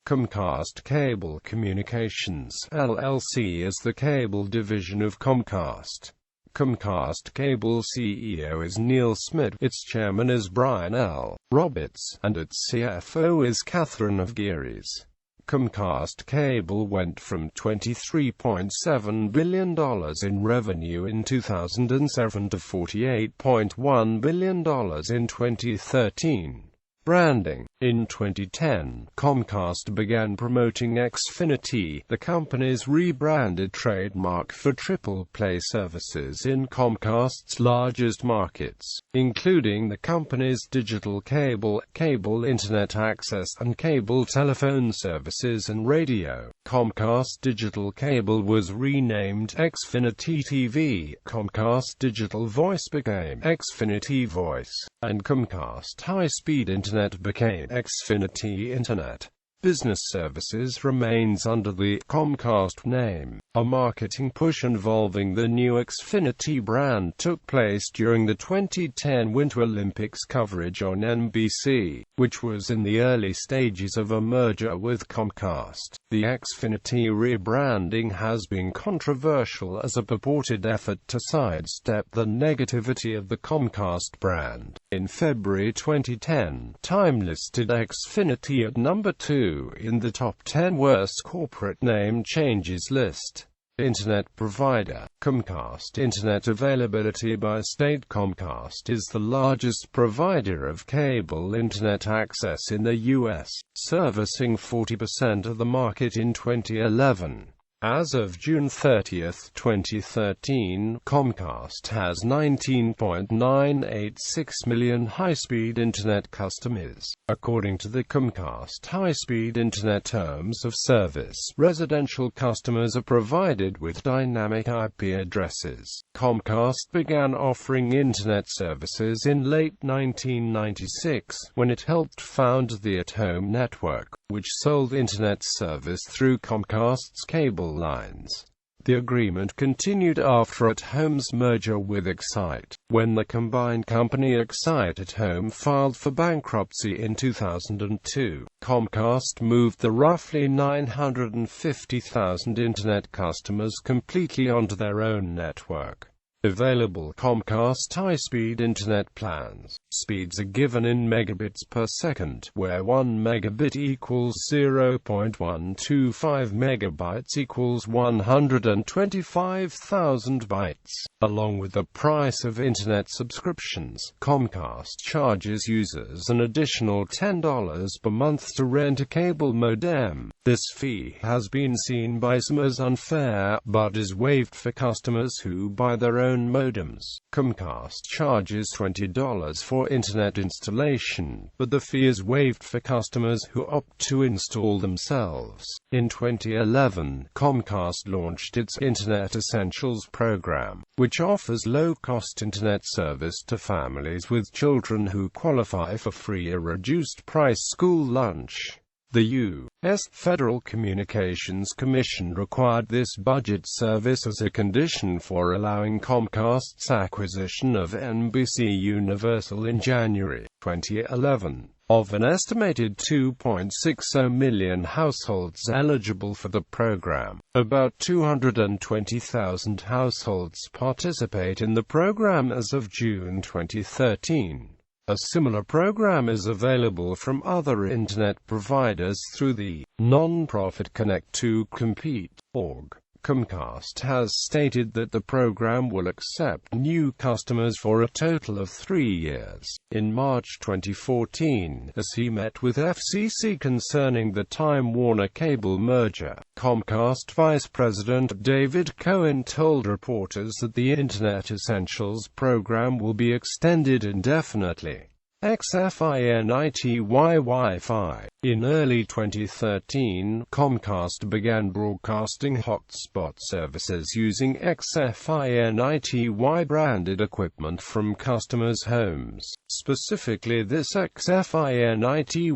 Comcast Cable Communications, LLC is the cable division of Comcast. Comcast Cable CEO is Neil Smit, its chairman is Brian L.Roberts, and its CFO is Catherine Avgiris. Comcast Cable went from $23.7 billion in revenue in 2007 to $48.1 billion in 2013. Branding. In 2010, Comcast began promoting Xfinity, the company's rebranded trademark for triple-play services in Comcast's largest markets, including the company's digital cable, cable internet access and cable telephone services and radio. Comcast Digital Cable was renamed Xfinity TV, Comcast Digital Voice became Xfinity Voice, and Comcast High Speed Internet became Xfinity Internet. Business Services remains under the Comcast name. A marketing push involving the new Xfinity brand took place during the 2010 Winter Olympics coverage on NBC, which was in the early stages of a merger with Comcast. The Xfinity rebranding has been controversial as a purported effort to sidestep the negativity of the Comcast brand. In February 2010, Time listed Xfinity at number 2 in the top 10 worst corporate name changes list. Internet provider. Comcast Internet availability by state. Comcast is the largest provider of cable internet access in the U.S., servicing 40% of the market in 2011. As of June 30, 2013, Comcast has 19.986 million high-speed Internet customers. According to the Comcast high-speed Internet terms of service, residential customers are provided with dynamic IP addresses. Comcast began offering Internet services in late 1996, when it helped found the At-Home network, which sold Internet service through Comcast's cable lines. The agreement continued after At-Home's merger with Excite. When the combined company Excite At-Home filed for bankruptcy in 2002, Comcast moved the roughly 950,000 Internet customers completely onto their own network. Available Comcast high-speed Internet plans. Speeds are given in megabits per second, where 1 megabit equals 0.125 megabytes equals 125,000 bytes. Along with the price of Internet subscriptions, Comcast charges users an additional $10 per month to rent a cable modem. This fee has been seen by some as unfair, but is waived for customers who buy their own modems. Comcast charges $20 for Internet installation, but the fee is waived for customers who opt to install themselves. In 2011, Comcast launched its Internet Essentials program, which offers low-cost Internet service to families with children who qualify for free or reduced-price school lunch. The U.S. Federal Communications Commission required this budget service as a condition for allowing Comcast's acquisition of NBC Universal in January 2011. Of an estimated 2.60 million households eligible for the program, about 220,000 households participate in the program as of June 2013. A similar program is available from other Internet providers through the non-profit Connect to Compete.org. Comcast has stated that the program will accept new customers for a total of 3 years. In March 2014, as he met with FCC concerning the Time Warner Cable merger, Comcast Vice President David Cohen told reporters that the Internet Essentials program will be extended indefinitely. XFINITY Wi-Fi. In early 2013, Comcast began broadcasting hotspot services using XFINITY branded equipment from customers' homes. Specifically, this XFINITY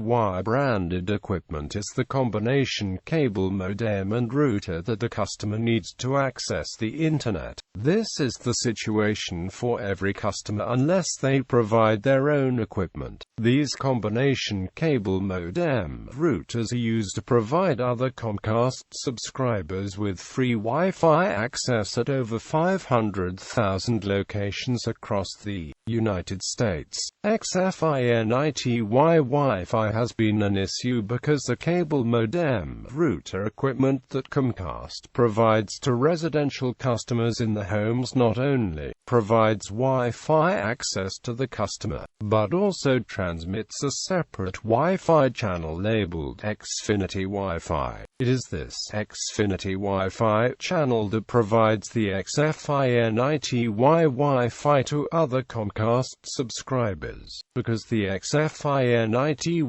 branded equipment is the combination cable modem and router that the customer needs to access the Internet. This is the situation for every customer unless they provide their own equipment. equipment. These combination cable modem routers are used to provide other Comcast subscribers with free Wi-Fi access at over 500,000 locations across the United States. XFINITY Wi-Fi has been an issue because the cable modem router equipment that Comcast provides to residential customers in the homes not only provides Wi-Fi access to the customer, but also transmits a separate Wi-Fi channel labeled Xfinity Wi-Fi. It is this Xfinity Wi-Fi channel that provides the XFINITY Wi-Fi to other Comcast subscribers. Because the XFINITY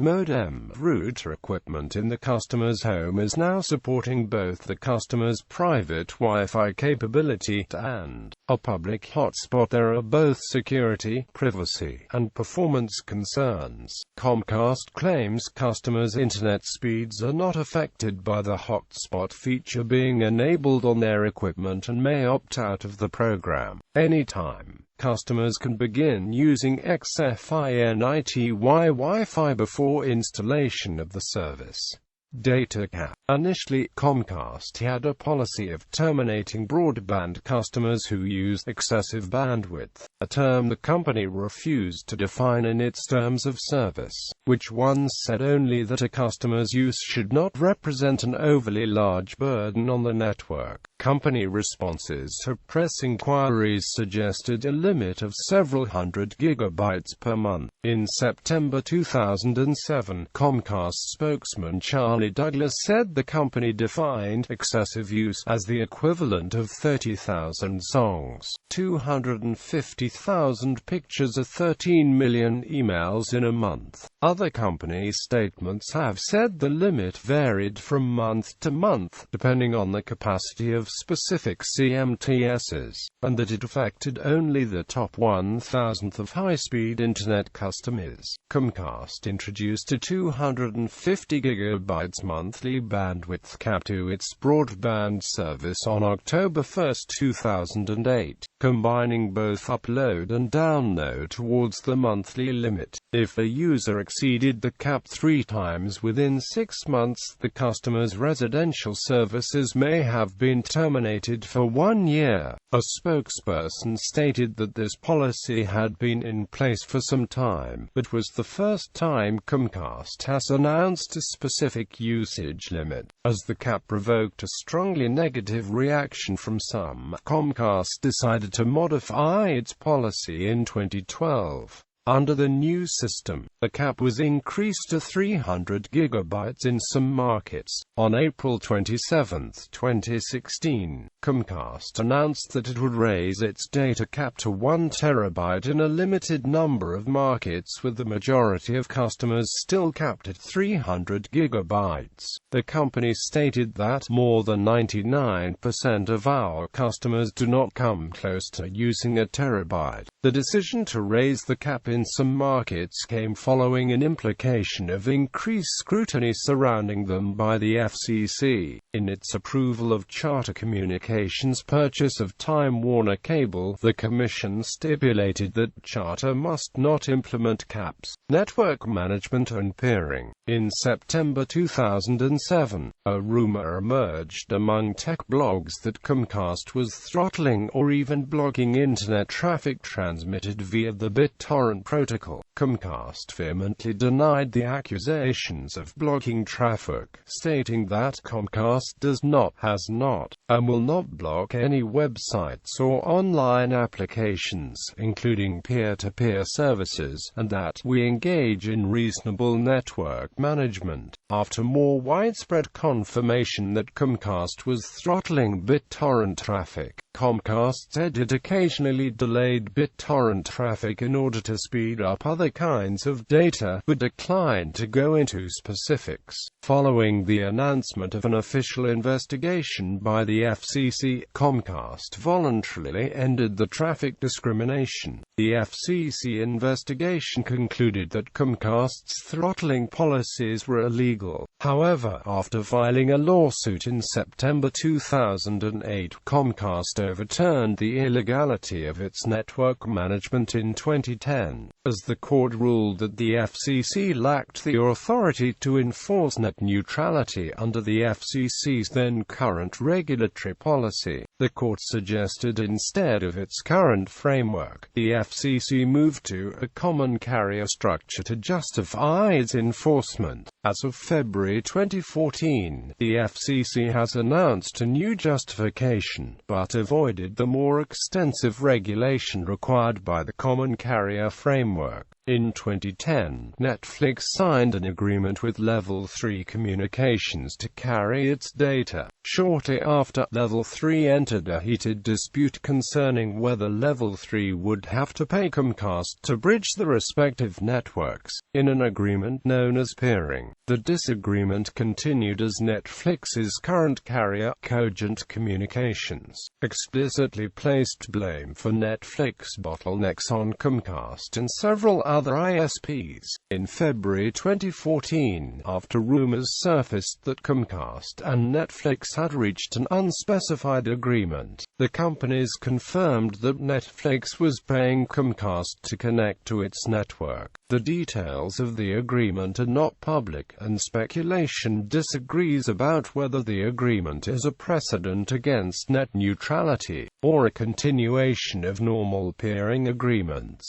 modem router equipment in the customer's home is now supporting both the customer's private Wi-Fi capability and a public hotspot, there are both security, privacy, and performance concerns. Comcast claims customers' internet speeds are not affected by the hotspot feature being enabled on their equipment and may opt out of the program anytime. Customers can begin using XFINITY Wi-Fi before installation of the service. Data cap. Initially, Comcast had a policy of terminating broadband customers who use excessive bandwidth, a term the company refused to define in its terms of service, which once said only that a customer's use should not represent an overly large burden on the network. Company responses to press inquiries suggested a limit of several hundred gigabytes per month. In September 2007, Comcast spokesman Charlie Douglas said the company defined excessive use as the equivalent of 30,000 songs, 250,000 pictures or 13 million emails in a month. Other company statements have said the limit varied from month to month, depending on the capacity of specific CMTSs, and that it affected only the top 1,000th of high-speed internet customers. Comcast introduced a 250 GB monthly bandwidth cap to its broadband service on October 1, 2008, combining both upload and download towards the monthly limit. If a user exceeded the cap 3 times within 6 months, the customer's residential services may have been terminated for 1 year. A spokesperson stated that this policy had been in place for some time, but was the first time Comcast has announced a specific usage limit. As the cap provoked a strongly negative reaction from some, Comcast decided to modify its policy in 2012. Under the new system, the cap was increased to 300 GB in some markets. On April 27, 2016, Comcast announced that it would raise its data cap to 1 TB in a limited number of markets, with the majority of customers still capped at 300 GB. The company stated that more than 99% of our customers do not come close to using a terabyte. The decision to raise the cap in some markets came following an implication of increased scrutiny surrounding them by the FCC. In its approval of Charter Communications' purchase of Time Warner Cable, the Commission stipulated that Charter must not implement caps, network management and peering. In September 2007, a rumor emerged among tech blogs that Comcast was throttling or even blocking internet traffic transmitted via the BitTorrent protocol. Comcast vehemently denied the accusations of blocking traffic, stating that Comcast does not, has not, and will not block any websites or online applications, including peer-to-peer services, and that we engage in reasonable network management. After more widespread confirmation that Comcast was throttling BitTorrent traffic, Comcast said it occasionally delayed BitTorrent traffic in order to speed up other kinds of data, but declined to go into specifics. Following the announcement of an official investigation by the FCC, Comcast voluntarily ended the traffic discrimination The FCC investigation concluded that Comcast's throttling policies were illegal. However, after filing a lawsuit in September 2008, Comcast overturned the illegality of its network management in 2010, as the court ruled that the FCC lacked the authority to enforce net neutrality under the FCC's then-current regulatory policy. The court suggested instead of its current framework, the FCC moved to a common carrier structure to justify its enforcement. As of February 2014, the FCC has announced a new justification, but avoided the more extensive regulation required by the common carrier framework. In 2010, Netflix signed an agreement with Level 3 Communications to carry its data. Shortly after, Level 3 entered a heated dispute concerning whether Level 3 would have to pay Comcast to bridge the respective networks, in an agreement known as peering. The disagreement continued as Netflix's current carrier, Cogent Communications, explicitly placed blame for Netflix bottlenecks on Comcast and several other ISPs. In February 2014, after rumors surfaced that Comcast and Netflix had reached an unspecified agreement, the companies confirmed that Netflix was paying Comcast to connect to its network. The details of the agreement are not public, and speculation disagrees about whether the agreement is a precedent against net neutrality, or a continuation of normal peering agreements.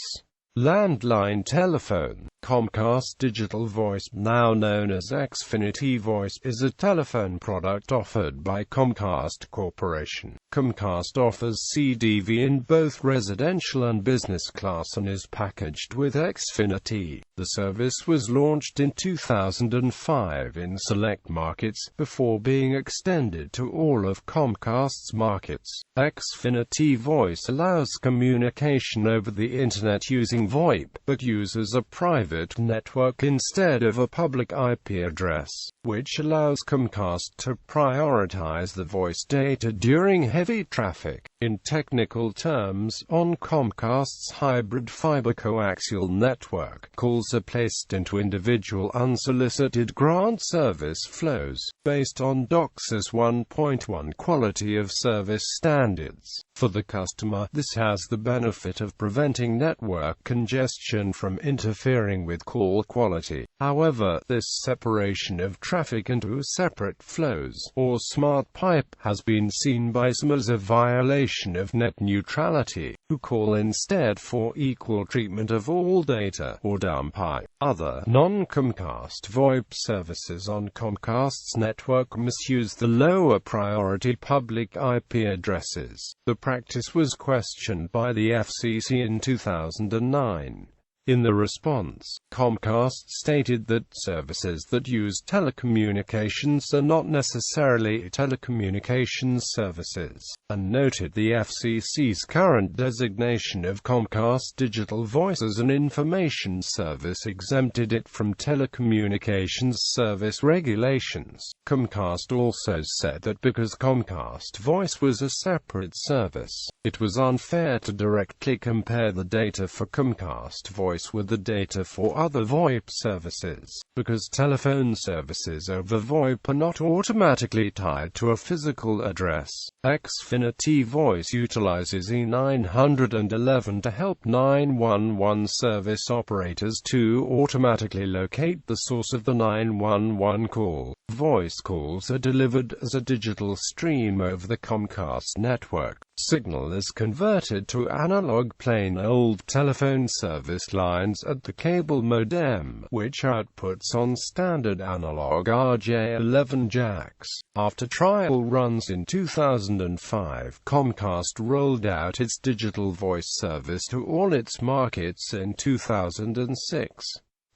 Landline telephone. Comcast Digital Voice, now known as Xfinity Voice, is a telephone product offered by Comcast Corporation. Comcast offers CDV in both residential and business class and is packaged with Xfinity. The service was launched in 2005 in select markets, before being extended to all of Comcast's markets. Xfinity Voice allows communication over the Internet using VoIP, but uses a private network instead of a public IP address, which allows Comcast to prioritize the voice data during heavy traffic. In technical terms, on Comcast's hybrid fiber coaxial network, calls are placed into individual unsolicited grant service flows, based on DOCSIS 1.1 quality of service standards. For the customer, this has the benefit of preventing network congestion from interfering with call quality. However, this separation of traffic into separate flows, or smart pipe, has been seen by some as a violation of net neutrality, who call instead for equal treatment of all data, or dumb pipe. Other non-Comcast VoIP services on Comcast's network misuse the lower priority public IP addresses. The practice was questioned by the FCC in 2009. In the response, Comcast stated that services that use telecommunications are not necessarily telecommunications services, and noted the FCC's current designation of Comcast Digital Voice as an information service exempted it from telecommunications service regulations. Comcast also said that because Comcast Voice was a separate service, it was unfair to directly compare the data for Comcast Voice with the data for other VoIP services, because telephone services over VoIP are not automatically tied to a physical address. Xfinity Voice utilizes E911 to help 911 service operators to automatically locate the source of the 911 call. Voice calls are delivered as a digital stream over the Comcast network. Signal is converted to analog plain old telephone service lines at the cable modem, which outputs on standard analog RJ11 jacks. After trial runs in 2005, Comcast rolled out its digital voice service to all its markets in 2006.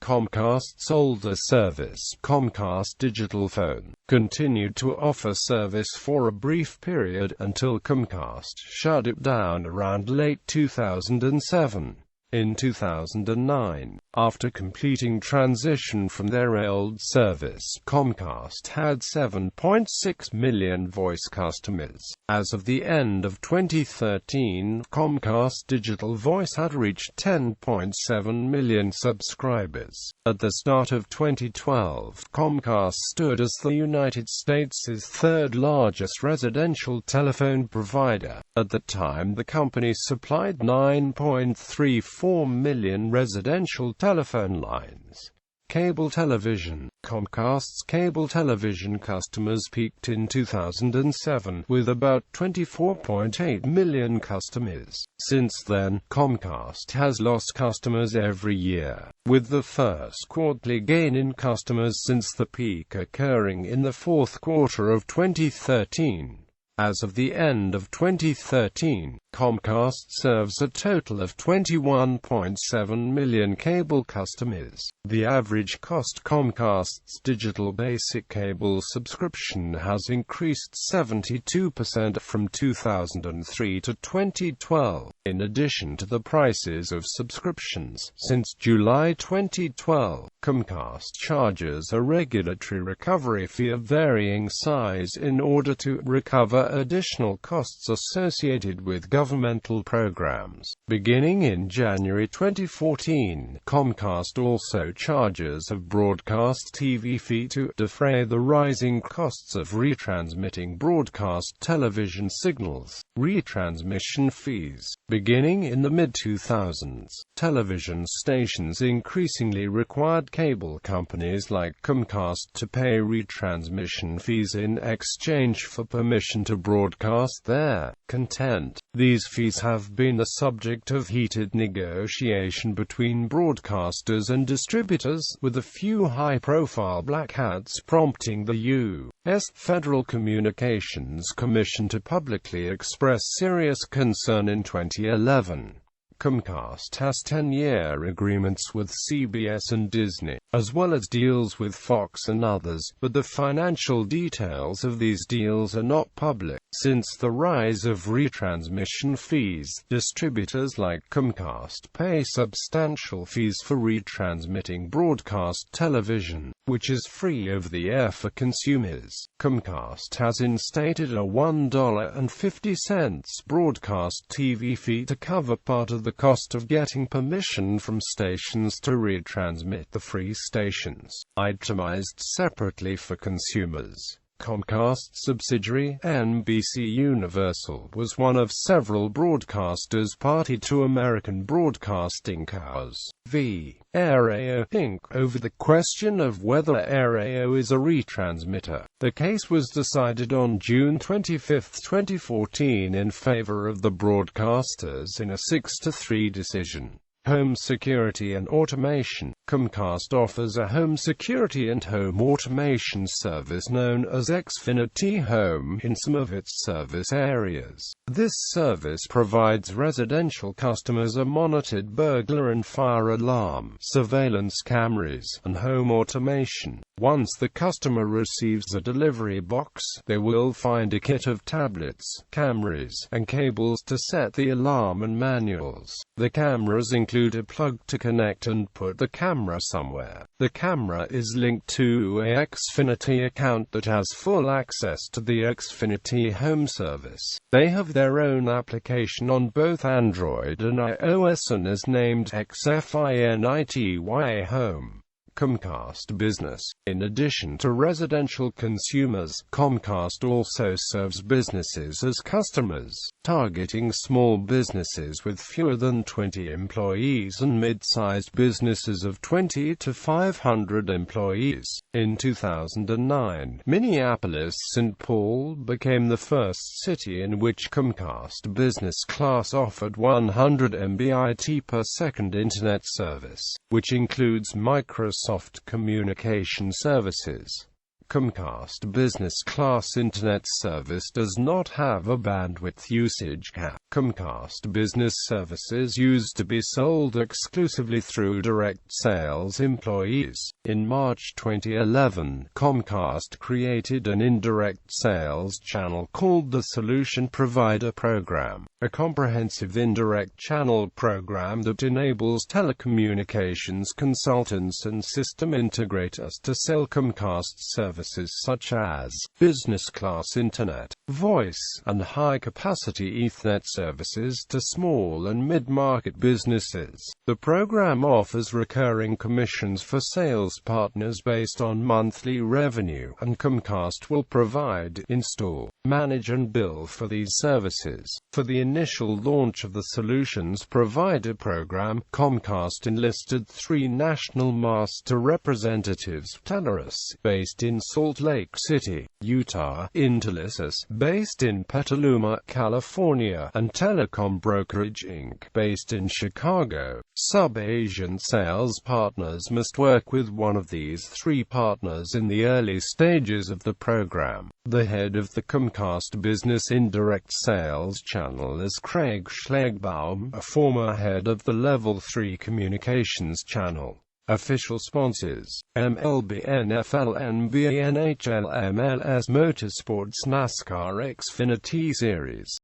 Comcast's older service, Comcast Digital Phone, continued to offer service for a brief period until Comcast shut it down around late 2007. In 2009, after completing transition from their old service, Comcast had 7.6 million voice customers. As of the end of 2013, Comcast Digital Voice had reached 10.7 million subscribers. At the start of 2012, Comcast stood as the United States' third largest residential telephone provider. At the time, the company supplied 9.34 million residential telephone lines. Cable television. Comcast's cable television customers peaked in 2007, with about 24.8 million customers. Since then, Comcast has lost customers every year, with the first quarterly gain in customers since the peak occurring in the fourth quarter of 2013. As of the end of 2013, Comcast serves a total of 21.7 million cable customers. The average cost Comcast's digital basic cable subscription has increased 72% from 2003 to 2012. In addition to the prices of subscriptions, since July 2012, Comcast charges a regulatory recovery fee of varying size in order to recover additional costs associated with governmental programs. Beginning in January 2014, Comcast also charges a broadcast TV fee to defray the rising costs of retransmitting broadcast television signals. Retransmission fees. Beginning in the mid-2000s, television stations increasingly required cable companies like Comcast to pay retransmission fees in exchange for permission to broadcast their content. These fees have been the subject of heated negotiation between broadcasters and distributors, with a few high-profile black hats prompting the U.S. Federal Communications Commission to publicly express serious concern in 2011. Comcast has 10-year agreements with CBS and Disney, as well as deals with Fox and others, but the financial details of these deals are not public. Since the rise of retransmission fees, distributors like Comcast pay substantial fees for retransmitting broadcast television, which is free over the air for consumers. Comcast has instated a $1.50 broadcast TV fee to cover part of the cost of getting permission from stations to retransmit the free stations, itemized separately for consumers. Comcast subsidiary, NBC Universal, was one of several broadcasters party to American Broadcasting Co.'s v. Aereo, Inc. over the question of whether Aereo is a retransmitter. The case was decided on June 25, 2014 in favor of the broadcasters in a 6-3 decision. Home security and automation. Comcast offers a home security and home automation service known as Xfinity Home in some of its service areas. This service provides residential customers a monitored burglar and fire alarm, surveillance cameras, and home automation. Once the customer receives a delivery box, they will find a kit of tablets, cameras, and cables to set the alarm and manuals. The cameras include a plug to connect and put the camera somewhere. The camera is linked to a Xfinity account that has full access to the Xfinity Home service. They have their own application on both Android and iOS and is named XFINITY Home. Comcast Business. In addition to residential consumers, Comcast also serves businesses as customers, targeting small businesses with fewer than 20 employees and mid-sized businesses of 20 to 500 employees. In 2009, Minneapolis-St. Paul became the first city in which Comcast Business Class offered 100 Mbit per second internet service, which includes Microsoft Communication Services. Comcast Business Class Internet service does not have a bandwidth usage cap. Comcast Business services used to be sold exclusively through direct sales employees. In March 2011, Comcast created an indirect sales channel called the Solution Provider Program, a comprehensive indirect channel program that enables telecommunications consultants and system integrators to sell Comcast services such as business-class internet, voice, and high-capacity Ethernet services to small and mid-market businesses. The program offers recurring commissions for sales partners based on monthly revenue, and Comcast will provide, install, manage and bill for these services. For the initial launch of the Solutions Provider Program, Comcast enlisted 3 national master representatives: Telerus, based in Salt Lake City, Utah; Intelisys, based in Petaluma, California; and Telecom Brokerage Inc., based in Chicago. Sub-agent sales partners must work with one of these 3 partners in the early stages of the program. The head of the Comcast Business Indirect Sales Channel is Craig Schlegbaum, a former head of the Level 3 Communications Channel. Official sponsors: MLB, NFL, NBA, NHL, MLS, Motorsports, NASCAR, Xfinity Series.